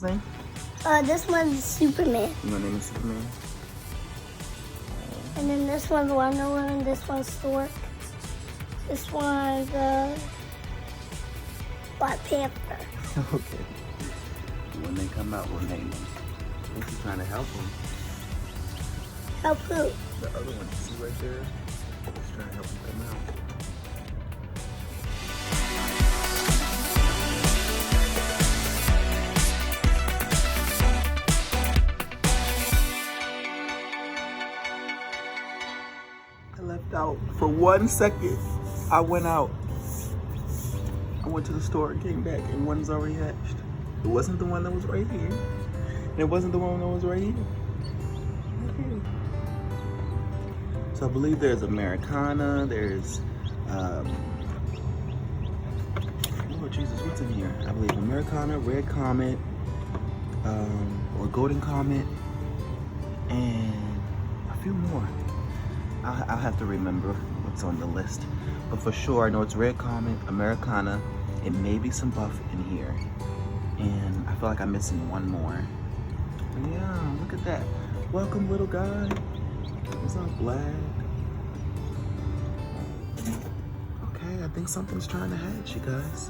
Name? This one's Superman. You want to name it Superman? And then this one's Wonder Woman, this one's Stork. This one's Black Panther. Okay. When they come out, we'll name them. I think he's trying to help them. Help who? The other one, see right there? He's trying to help them come out. I left out for 1 second. I went out. I went to the store and came back, and one's already hatched. It wasn't the one that was right here. And it wasn't the one that was right here. Okay. So I believe there's Americana, there's, oh Jesus, what's in here? I believe Americana, Red Comet, or Golden Comet, and a few more. I'll have to remember what's on the list. But for sure, I know it's Red Comet, Americana, and maybe some buff in here. And I feel like I'm missing one more. But yeah, look at that. Welcome, little guy. It's all black. Okay, I think something's trying to hatch, you guys.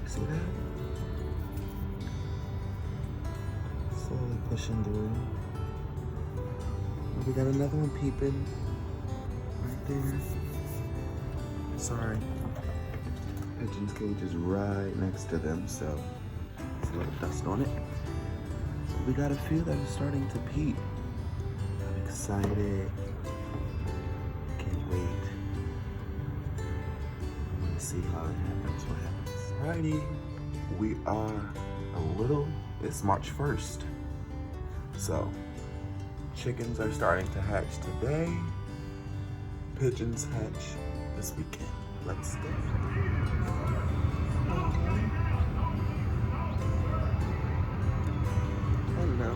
See that? Slowly pushing through. We got another one peeping right there. Sorry. Pigeon's cage is right next to them, so there's a little dust on it. But we got a few that are starting to peep. I'm excited. Can't wait. I want to see how it happens, what happens. Alrighty. We are it's March 1st. So, chickens are starting to hatch today. Pigeons hatch this weekend. Let's go. Hello.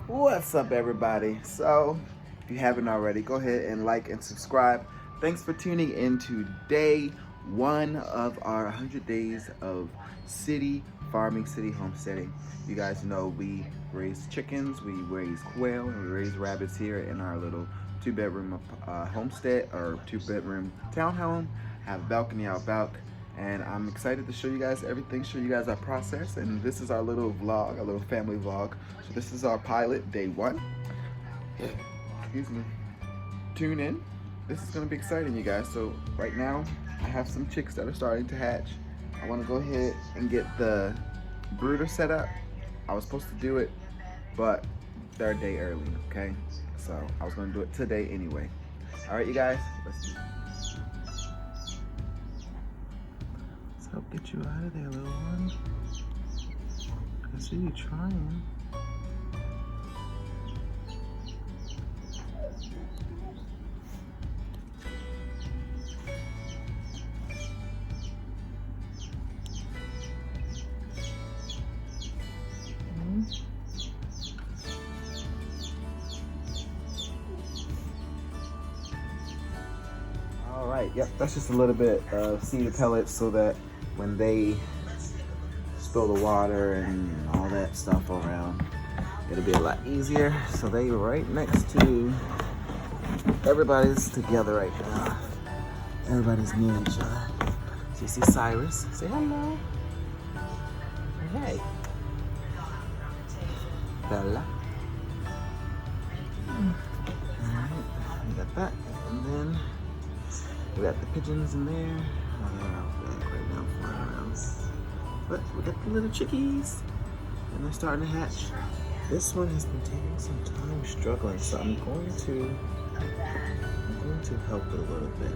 What's up, everybody? So, if you haven't already, go ahead and like and subscribe. Thanks for tuning in to day 1 of our 100 days of city farming, city homesteading. You guys know we raise chickens, we raise quail, and we raise rabbits here in our little 2-bedroom homestead, or 2-bedroom townhome. Have a balcony out back, and I'm excited to show you guys everything, show you guys our process. And this is our little vlog, our little family vlog. So this is our pilot, day 1. Excuse me. Tune in. This is gonna be exciting, you guys. So right now, I have some chicks that are starting to hatch. I wanna go ahead and get the brooder set up. I was supposed to do it, but they're a day early, okay? So I was gonna do it today anyway. All right, you guys, let's do it. Let's help get you out of there, little one. I see you trying. Yep, that's just a little bit of cedar pellets so that when they spill the water and all that stuff around, it'll be a lot easier. So they are right next to, everybody's together right now. Everybody's near each other. So you see Cyrus, say hello. Hey. Bella. Alright, we got that. And then we got the pigeons in there. They're out back right now flying around. But we got the little chickies. And they're starting to hatch. This one has been taking some time struggling, so I'm going to help it a little bit.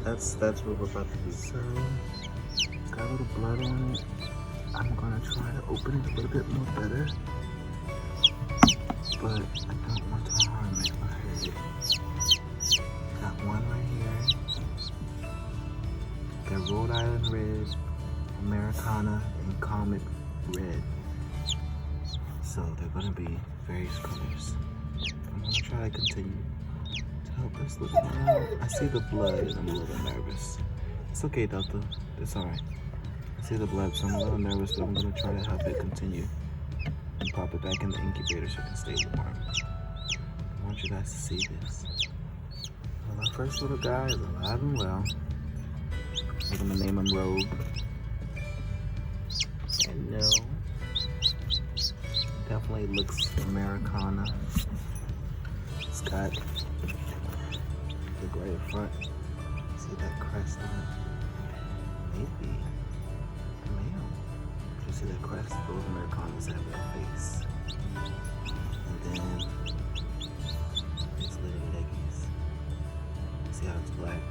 That's what we're about to do. So, got a little blood on it. I'm gonna try to open it a little bit more better. But I don't want to harm it or hurt it. Got one right here. Got Rhode Island Red, Americana, and Comet Red. So they're gonna be various colors. I'm gonna try to continue to help this little one out. I see the blood and I'm a little nervous. It's okay, Delta. It's alright. I see the blood, so I'm a little nervous, but I'm gonna try to help it continue and pop it back in the incubator so it can stay warm. I want you guys to see this. Well, our first little guy is alive and well. We're gonna name him Rogue. And no, definitely looks Americana. It's got the gray up front. See that crest on it? Maybe a male. You see that crest? Those Americanas have their face. And then his little leggies. See how it's black?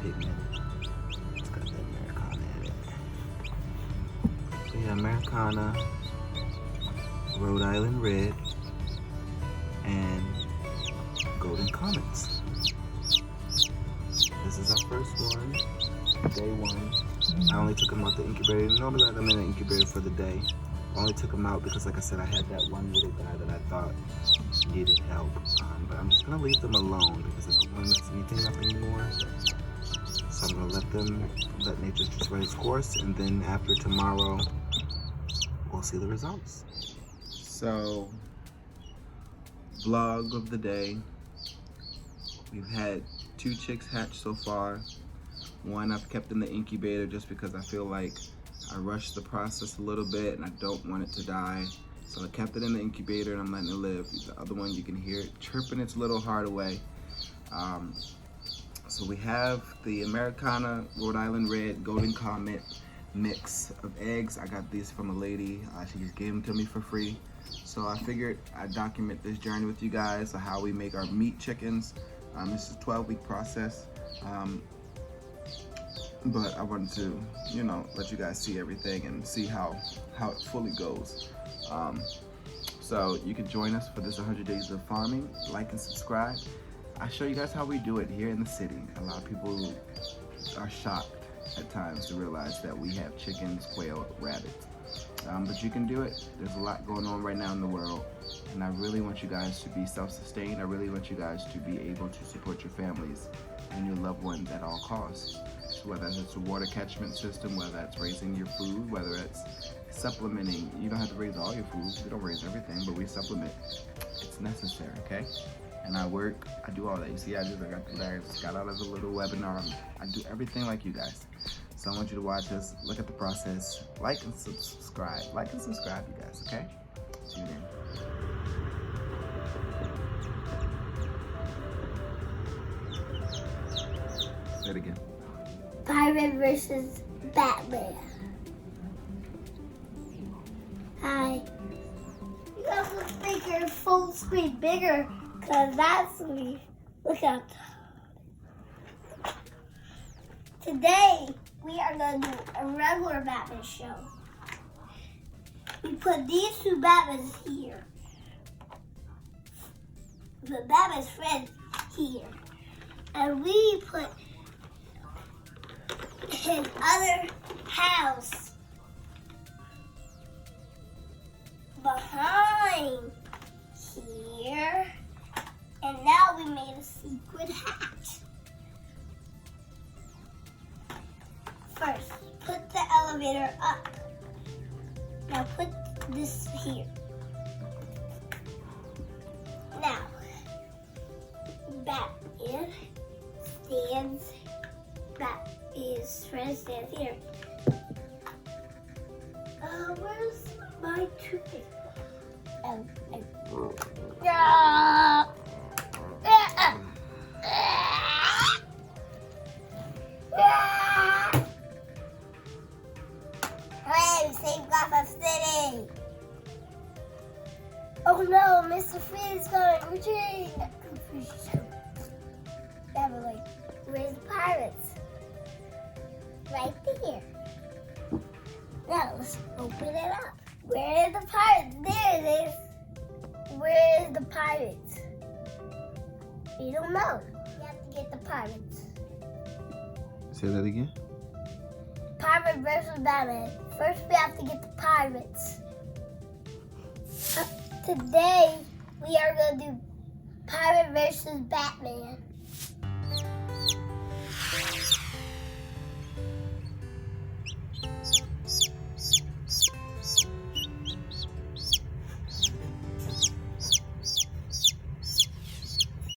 Pigmented. It's got that Americana in it. So yeah, Americana, Rhode Island Red, and Golden Comets. This is our first one, day one. I only took him out the incubator. Normally I let them in the incubator for the day. I only took him out because, like I said, I had that one little guy that I thought needed help. But I'm just gonna leave them alone because I don't want to mess anything up anymore. So I'm gonna let nature just run its course, and then after tomorrow, we'll see the results. So, vlog of the day. We've had 2 chicks hatch so far. One I've kept in the incubator just because I feel like I rushed the process a little bit and I don't want it to die. So I kept it in the incubator and I'm letting it live. The other one, you can hear it chirping its little heart away. So we have the Americana, Rhode Island Red, Golden Comet mix of eggs. I got these from a lady. She just gave them to me for free. So I figured I'd document this journey with you guys of how we make our meat chickens. This is a 12-week process. But I wanted to, let you guys see everything and see how it fully goes. So you can join us for this 100 days of farming. Like and subscribe. I show you guys how we do it here in the city. A lot of people are shocked at times to realize that we have chickens, quail, rabbits. But you can do it. There's a lot going on right now in the world, and I really want you guys to be self-sustained. I really want you guys to be able to support your families and your loved ones at all costs. So whether it's a water catchment system, whether that's raising your food, whether it's supplementing. You don't have to raise all your food. We don't raise everything, but we supplement. It's necessary, okay? And I work, I do all that. You see, I got out of a little webinar. I do everything like you guys. So I want you to watch this, look at the process, like and subscribe. Like and subscribe, you guys, okay? Tune in. Say it again. Pirate versus Batman. Hi. You guys look bigger, full screen bigger, because that's me. Look out. Today, we are going to do a regular Batman show. We put these 2 Batmans here. We put Batman's friend here. And we put his other house behind here. And now we made a secret hatch. First, put the elevator up. Now put this here. Now, Batman stands, his friend stands here. Where's my toothpick? Hey, save Gotham City! Oh no, Mr. Freeze is coming! Retreat! Beverly, where's the pirates? Right there. Now let's open it up. Where are the pirates? There it is. Where is the pirates? We don't know. You have to get the pirates. Say that again. Pirate versus Batman. First we have to get the pirates. Today we are going to do Pirate versus Batman.